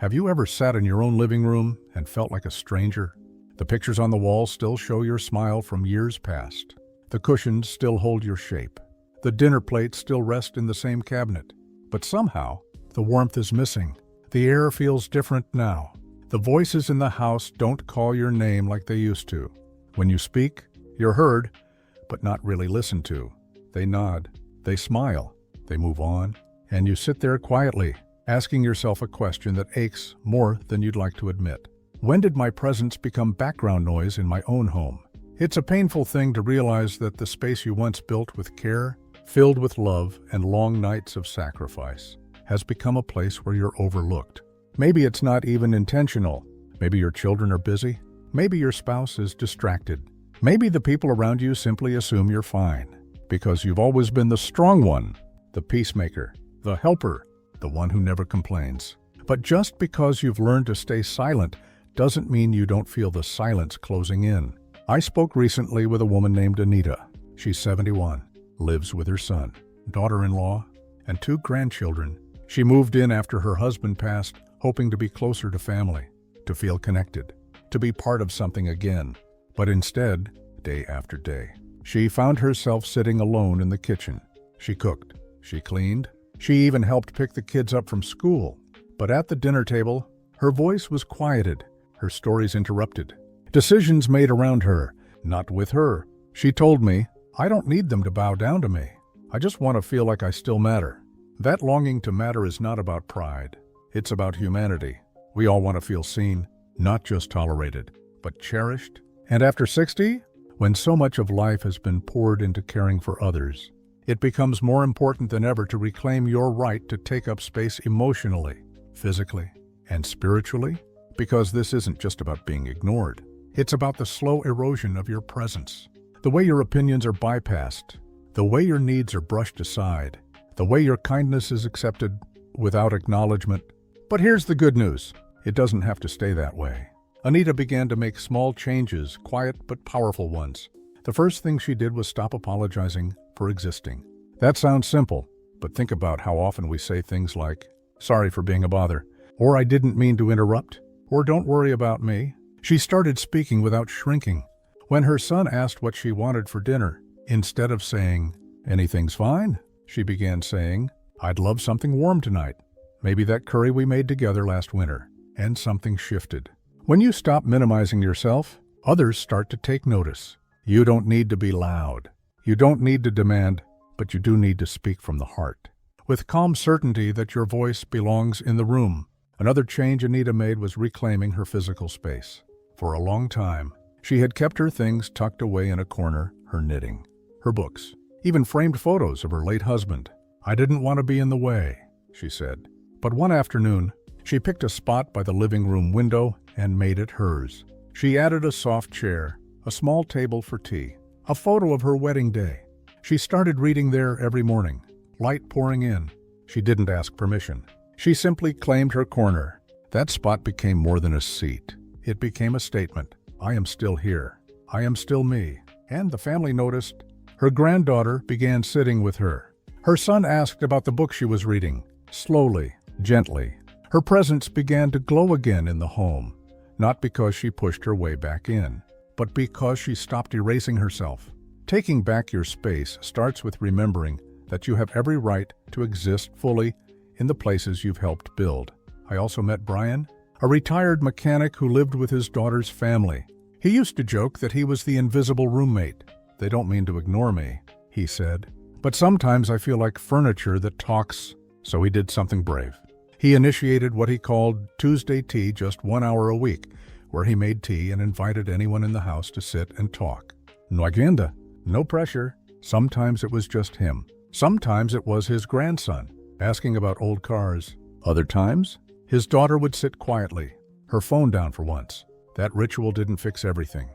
Have you ever sat in your own living room and felt like a stranger? The pictures on the wall still show your smile from years past. The cushions still hold your shape. The dinner plates still rest in the same cabinet. But somehow, the warmth is missing. The air feels different now. The voices in the house don't call your name like they used to. When you speak, you're heard, but not really listened to. They nod, they smile, they move on, and you sit there quietly, asking yourself a question that aches more than you'd like to admit. When did my presence become background noise in my own home? It's a painful thing to realize that the space you once built with care, filled with love and long nights of sacrifice, has become a place where you're overlooked. Maybe it's not even intentional. Maybe your children are busy. Maybe your spouse is distracted. Maybe the people around you simply assume you're fine, because you've always been the strong one, the peacemaker, the helper, the one who never complains. But just because you've learned to stay silent doesn't mean you don't feel the silence closing in. I spoke recently with a woman named Anita. She's 71, lives with her son, daughter-in-law, and 2 grandchildren. She moved in after her husband passed, hoping to be closer to family, to feel connected, to be part of something again. But instead, day after day, she found herself sitting alone in the kitchen. She cooked, she cleaned, she even helped pick the kids up from school. But at the dinner table, her voice was quieted, her stories interrupted. Decisions made around her, not with her. She told me, "I don't need them to bow down to me. I just want to feel like I still matter." That longing to matter is not about pride. It's about humanity. We all want to feel seen, not just tolerated, but cherished. And after 60, when so much of life has been poured into caring for others, it becomes more important than ever to reclaim your right to take up space emotionally, physically, and spiritually, because this isn't just about being ignored. It's about the slow erosion of your presence, the way your opinions are bypassed, the way your needs are brushed aside, the way your kindness is accepted without acknowledgement. But here's the good news. It doesn't have to stay that way. Anita began to make small changes, quiet but powerful ones. The first thing she did was stop apologizing for existing. That sounds simple, but think about how often we say things like, "Sorry for being a bother," or "I didn't mean to interrupt," or "Don't worry about me." She started speaking without shrinking. When her son asked what she wanted for dinner, instead of saying, "Anything's fine," she began saying, "I'd love something warm tonight. Maybe that curry we made together last winter." And something shifted. When you stop minimizing yourself, others start to take notice. You don't need to be loud. You don't need to demand, but you do need to speak from the heart, with calm certainty that your voice belongs in the room. Another change Anita made was reclaiming her physical space. For a long time, she had kept her things tucked away in a corner, her knitting, her books, even framed photos of her late husband. "I didn't want to be in the way," she said. But one afternoon, she picked a spot by the living room window and made it hers. She added a soft chair, a small table for tea, a photo of her wedding day. She started reading there every morning, light pouring in. She didn't ask permission. She simply claimed her corner. That spot became more than a seat. It became a statement. "I am still here. I am still me." And the family noticed. Her granddaughter began sitting with her. Her son asked about the book she was reading. Slowly, gently, her presence began to glow again in the home, not because she pushed her way back in, but because she stopped erasing herself. Taking back your space starts with remembering that you have every right to exist fully in the places you've helped build. I also met Brian, a retired mechanic who lived with his daughter's family. He used to joke that he was the invisible roommate. "They don't mean to ignore me," he said, "but sometimes I feel like furniture that talks." So he did something brave. He initiated what he called Tuesday tea, just 1 hour a week, where he made tea and invited anyone in the house to sit and talk. No agenda, no pressure. Sometimes it was just him. Sometimes it was his grandson, asking about old cars. Other times, his daughter would sit quietly, her phone down for once. That ritual didn't fix everything,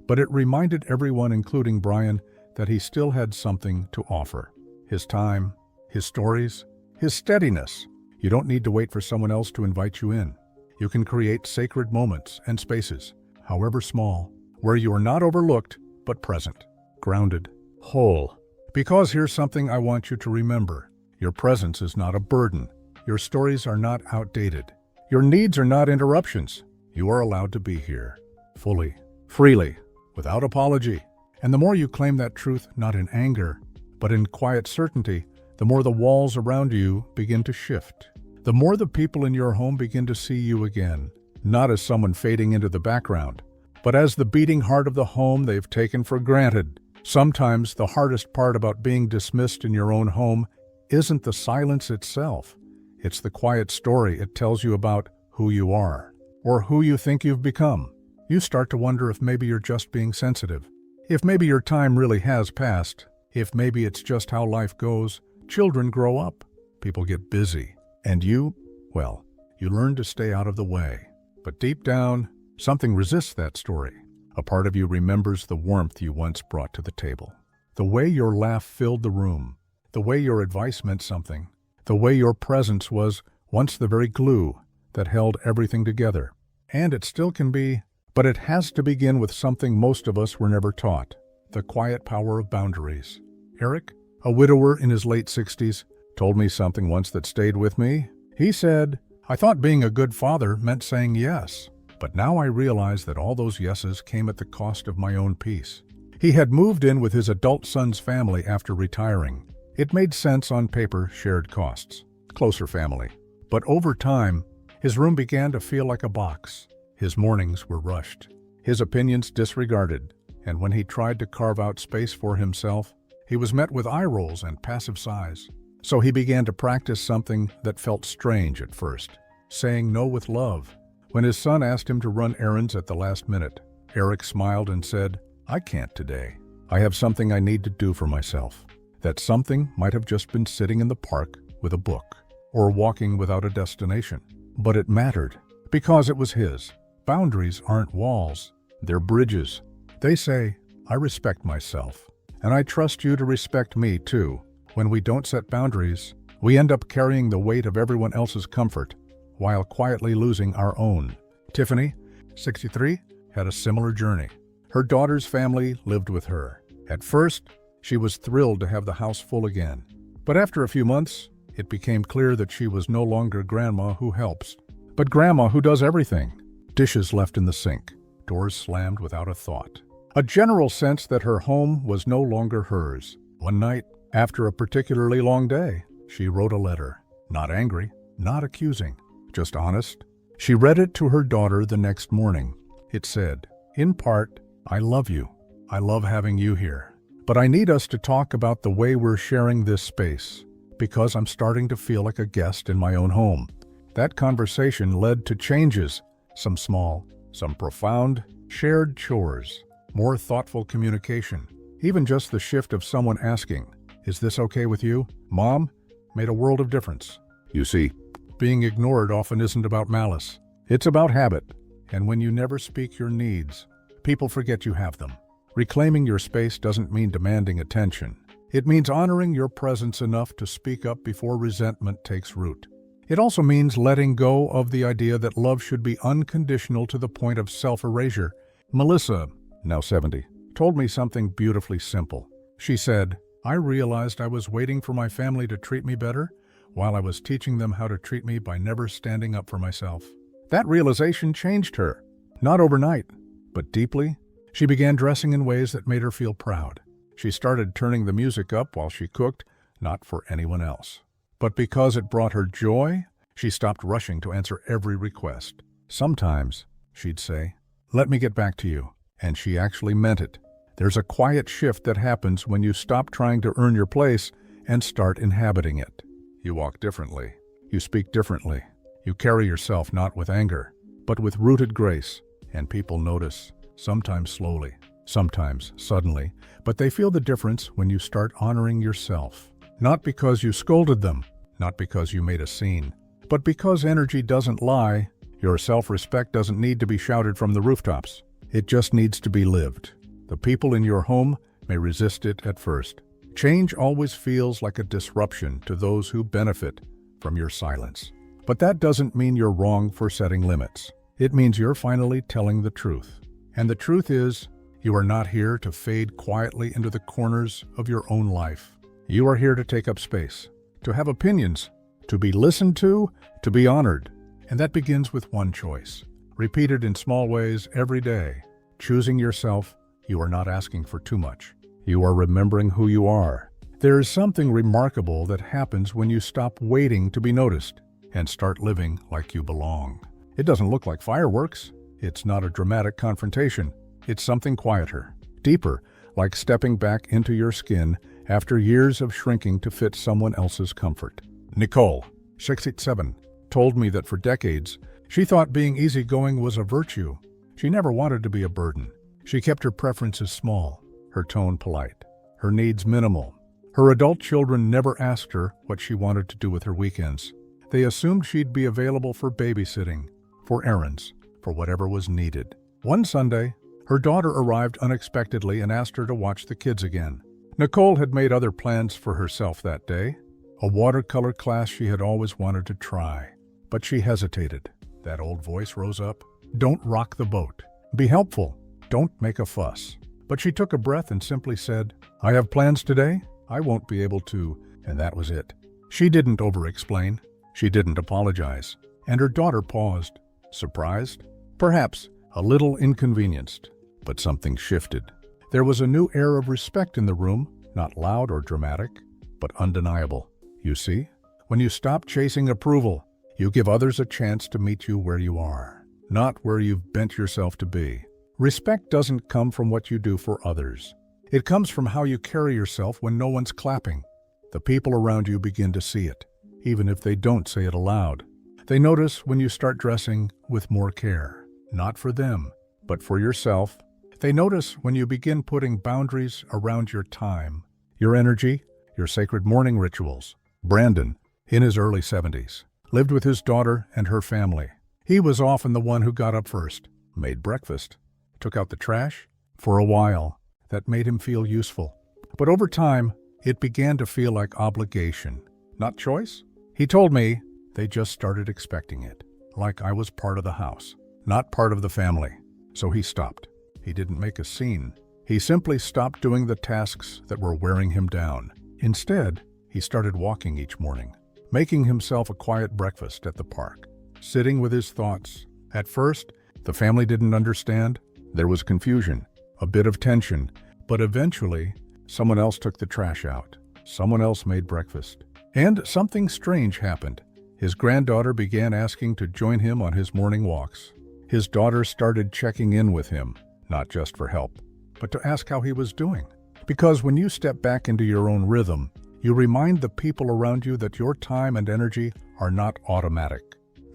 but it reminded everyone, including Brian, that he still had something to offer. His time, his stories, his steadiness. You don't need to wait for someone else to invite you in. You can create sacred moments and spaces, however small, where you are not overlooked, but present, grounded, whole. Because here's something I want you to remember. Your presence is not a burden. Your stories are not outdated. Your needs are not interruptions. You are allowed to be here, fully, freely, without apology. And the more you claim that truth, not in anger, but in quiet certainty, the more the walls around you begin to shift. The more the people in your home begin to see you again, not as someone fading into the background, but as the beating heart of the home they've taken for granted. Sometimes the hardest part about being dismissed in your own home isn't the silence itself. It's the quiet story it tells you about who you are, or who you think you've become. You start to wonder if maybe you're just being sensitive, if maybe your time really has passed, if maybe it's just how life goes. Children grow up, people get busy, and you learn to stay out of the way. But deep down, something resists that story. A part of you remembers the warmth you once brought to the table, the way your laugh filled the room, the way your advice meant something, the way your presence was once the very glue that held everything together. And it still can be, but it has to begin with something most of us were never taught: the quiet power of boundaries. Eric, a widower in his late 60s, told me something once that stayed with me. He said, "I thought being a good father meant saying yes, but now I realize that all those yeses came at the cost of my own peace." He had moved in with his adult son's family after retiring. It made sense on paper, shared costs, closer family. But over time, his room began to feel like a box. His mornings were rushed, his opinions disregarded, and when he tried to carve out space for himself, he was met with eye rolls and passive sighs. So he began to practice something that felt strange at first: saying no with love. When his son asked him to run errands at the last minute, Eric smiled and said, "I can't today. I have something I need to do for myself." That something might have just been sitting in the park with a book, or walking without a destination. But it mattered, because it was his. Boundaries aren't walls, they're bridges. They say, "I respect myself, and I trust you to respect me too." When we don't set boundaries, we end up carrying the weight of everyone else's comfort, while quietly losing our own. Tiffany, 63, had a similar journey. Her daughter's family lived with her. At first, she was thrilled to have the house full again. But after a few months, it became clear that she was no longer grandma who helps, but grandma who does everything. Dishes left in the sink, doors slammed without a thought. A general sense that her home was no longer hers. One night, after a particularly long day, she wrote a letter. Not angry, not accusing, just honest. She read it to her daughter the next morning. It said, "In part, I love you. I love having you here. But I need us to talk about the way we're sharing this space, because I'm starting to feel like a guest in my own home." That conversation led to changes, some small, some profound, shared chores, more thoughtful communication. Even just the shift of someone asking, "Is this okay with you, Mom?" made a world of difference. You see, being ignored often isn't about malice. It's about habit. And when you never speak your needs, people forget you have them. Reclaiming your space doesn't mean demanding attention. It means honoring your presence enough to speak up before resentment takes root. It also means letting go of the idea that love should be unconditional to the point of self-erasure. Melissa, now 70, told me something beautifully simple. She said, "I realized I was waiting for my family to treat me better while I was teaching them how to treat me by never standing up for myself." That realization changed her. Not overnight, but deeply. She began dressing in ways that made her feel proud. She started turning the music up while she cooked, not for anyone else, but because it brought her joy. She stopped rushing to answer every request. Sometimes, she'd say, "Let me get back to you," and she actually meant it. There's a quiet shift that happens when you stop trying to earn your place and start inhabiting it. You walk differently. You speak differently. You carry yourself not with anger, but with rooted grace, and people notice. Sometimes slowly, sometimes suddenly, but they feel the difference when you start honoring yourself. Not because you scolded them, not because you made a scene, but because energy doesn't lie. Your self-respect doesn't need to be shouted from the rooftops. It just needs to be lived. The people in your home may resist it at first. Change always feels like a disruption to those who benefit from your silence. But that doesn't mean you're wrong for setting limits. It means you're finally telling the truth. And the truth is, you are not here to fade quietly into the corners of your own life. You are here to take up space, to have opinions, to be listened to be honored. And that begins with one choice, repeated in small ways every day. Choosing yourself, you are not asking for too much. You are remembering who you are. There is something remarkable that happens when you stop waiting to be noticed and start living like you belong. It doesn't look like fireworks. It's not a dramatic confrontation. It's something quieter, deeper, like stepping back into your skin after years of shrinking to fit someone else's comfort. Nicole, 67, told me that for decades, she thought being easygoing was a virtue. She never wanted to be a burden. She kept her preferences small, her tone polite, her needs minimal. Her adult children never asked her what she wanted to do with her weekends. They assumed she'd be available for babysitting, for errands, for whatever was needed. One Sunday, her daughter arrived unexpectedly and asked her to watch the kids again. Nicole had made other plans for herself that day, a watercolor class she had always wanted to try. But she hesitated. That old voice rose up. Don't rock the boat. Be helpful. Don't make a fuss. But she took a breath and simply said, I have plans today. I won't be able to, and that was it. She didn't over-explain. She didn't apologize. And her daughter paused, surprised, perhaps a little inconvenienced. But something shifted. There was a new air of respect in the room, not loud or dramatic, but undeniable. You see, when you stop chasing approval, you give others a chance to meet you where you are, not where you've bent yourself to be. Respect doesn't come from what you do for others. It comes from how you carry yourself when no one's clapping. The people around you begin to see it, even if they don't say it aloud. They notice when you start dressing with more care, not for them, but for yourself. They notice when you begin putting boundaries around your time, your energy, your sacred morning rituals. Brandon, in his early 70s, lived with his daughter and her family. He was often the one who got up first, made breakfast, took out the trash. For a while, that made him feel useful. But over time, it began to feel like obligation, not choice. He told me they just started expecting it, like I was part of the house, not part of the family. So he stopped. He didn't make a scene. He simply stopped doing the tasks that were wearing him down. Instead, he started walking each morning, making himself a quiet breakfast at the park, sitting with his thoughts. At first, the family didn't understand. There was confusion, a bit of tension, but eventually, someone else took the trash out. Someone else made breakfast. And something strange happened. His granddaughter began asking to join him on his morning walks. His daughter started checking in with him, not just for help, but to ask how he was doing. Because when you step back into your own rhythm, you remind the people around you that your time and energy are not automatic.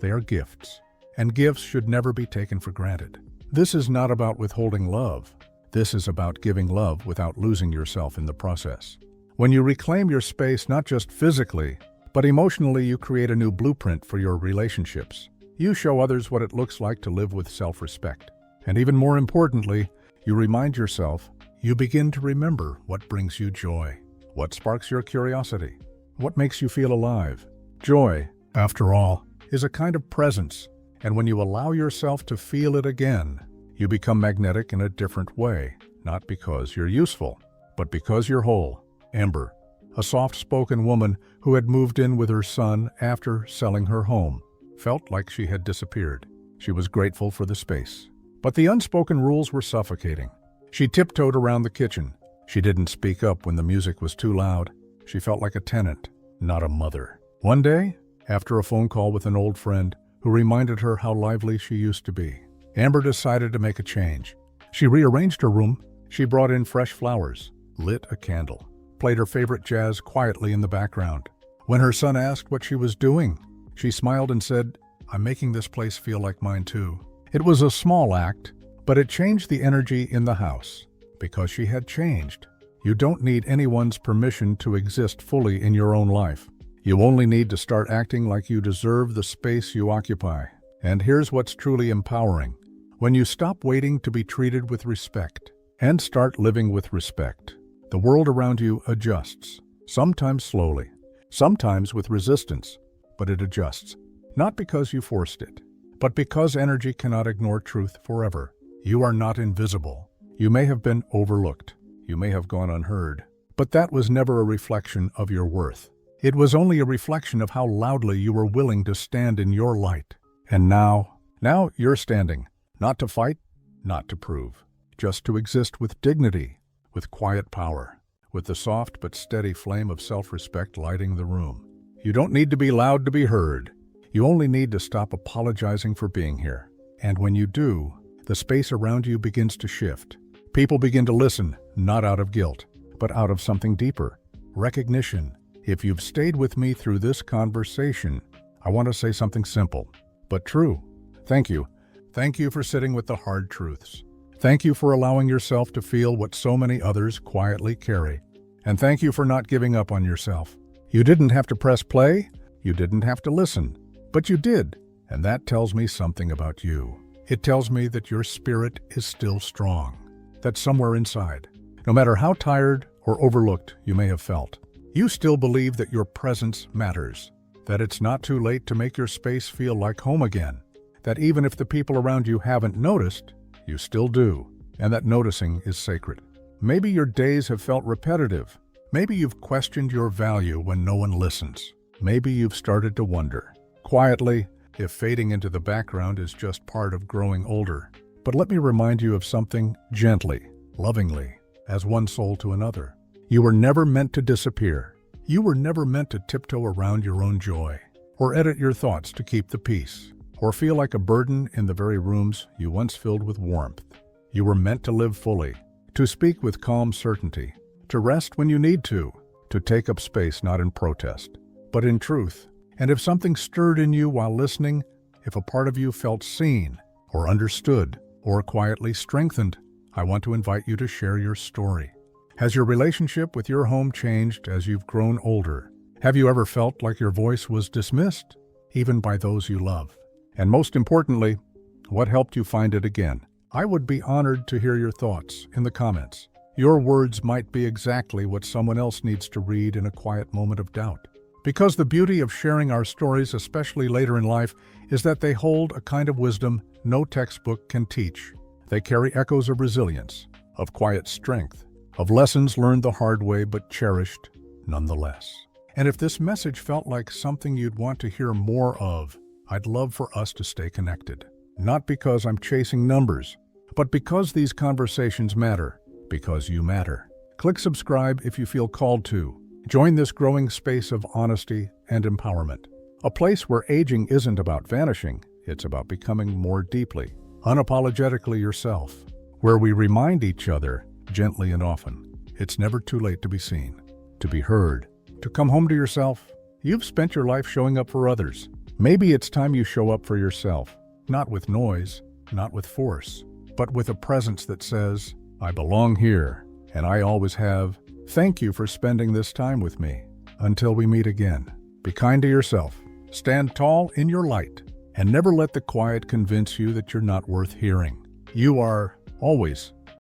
They are gifts, and gifts should never be taken for granted. This is not about withholding love. This is about giving love without losing yourself in the process. When you reclaim your space not just physically, but emotionally, you create a new blueprint for your relationships. You show others what it looks like to live with self-respect. And even more importantly, you remind yourself, you begin to remember what brings you joy, what sparks your curiosity, what makes you feel alive. Joy, after all, is a kind of presence, and when you allow yourself to feel it again, you become magnetic in a different way, not because you're useful, but because you're whole. Amber, a soft-spoken woman who had moved in with her son after selling her home, felt like she had disappeared. She was grateful for the space. But the unspoken rules were suffocating. She tiptoed around the kitchen. She didn't speak up when the music was too loud. She felt like a tenant, not a mother. One day, after a phone call with an old friend who reminded her how lively she used to be, Amber decided to make a change. She rearranged her room. She brought in fresh flowers, lit a candle, played her favorite jazz quietly in the background. When her son asked what she was doing, she smiled and said, "I'm making this place feel like mine too." It was a small act, but it changed the energy in the house. Because she had changed. You don't need anyone's permission to exist fully in your own life. You only need to start acting like you deserve the space you occupy. And here's what's truly empowering. When you stop waiting to be treated with respect and start living with respect, the world around you adjusts, sometimes slowly, sometimes with resistance, but it adjusts, not because you forced it, but because energy cannot ignore truth forever. You are not invisible. You may have been overlooked. You may have gone unheard, but that was never a reflection of your worth. It was only a reflection of how loudly you were willing to stand in your light. And now you're standing, not to fight, not to prove, just to exist with dignity, with quiet power, with the soft but steady flame of self-respect lighting the room. You don't need to be loud to be heard. You only need to stop apologizing for being here. And when you do, the space around you begins to shift. People begin to listen, not out of guilt, but out of something deeper, recognition. If you've stayed with me through this conversation, I want to say something simple, but true. Thank you. Thank you for sitting with the hard truths. Thank you for allowing yourself to feel what so many others quietly carry. And thank you for not giving up on yourself. You didn't have to press play, you didn't have to listen, but you did. And that tells me something about you. It tells me that your spirit is still strong, that somewhere inside, no matter how tired or overlooked you may have felt, you still believe that your presence matters, that it's not too late to make your space feel like home again, that even if the people around you haven't noticed, you still do, and that noticing is sacred. Maybe your days have felt repetitive. Maybe you've questioned your value when no one listens. Maybe you've started to wonder, quietly, if fading into the background is just part of growing older. But let me remind you of something gently, lovingly, as one soul to another. You were never meant to disappear. You were never meant to tiptoe around your own joy, or edit your thoughts to keep the peace, or feel like a burden in the very rooms you once filled with warmth. You were meant to live fully, to speak with calm certainty, to rest when you need to take up space not in protest, but in truth. And if something stirred in you while listening, if a part of you felt seen, or understood, or quietly strengthened, I want to invite you to share your story. Has your relationship with your home changed as you've grown older? Have you ever felt like your voice was dismissed, even by those you love? And most importantly, what helped you find it again? I would be honored to hear your thoughts in the comments. Your words might be exactly what someone else needs to read in a quiet moment of doubt. Because the beauty of sharing our stories, especially later in life, is that they hold a kind of wisdom no textbook can teach. They carry echoes of resilience, of quiet strength, of lessons learned the hard way but cherished nonetheless. And if this message felt like something you'd want to hear more of, I'd love for us to stay connected. Not because I'm chasing numbers, but because these conversations matter, because you matter. Click subscribe if you feel called to. Join this growing space of honesty and empowerment. A place where aging isn't about vanishing, it's about becoming more deeply, unapologetically yourself. Where we remind each other, gently and often, it's never too late to be seen, to be heard, to come home to yourself. You've spent your life showing up for others. Maybe it's time you show up for yourself, not with noise, not with force, but with a presence that says, I belong here, and I always have. Thank you for spending this time with me. Until we meet again, be kind to yourself, stand tall in your light, and never let the quiet convince you that you're not worth hearing. You are always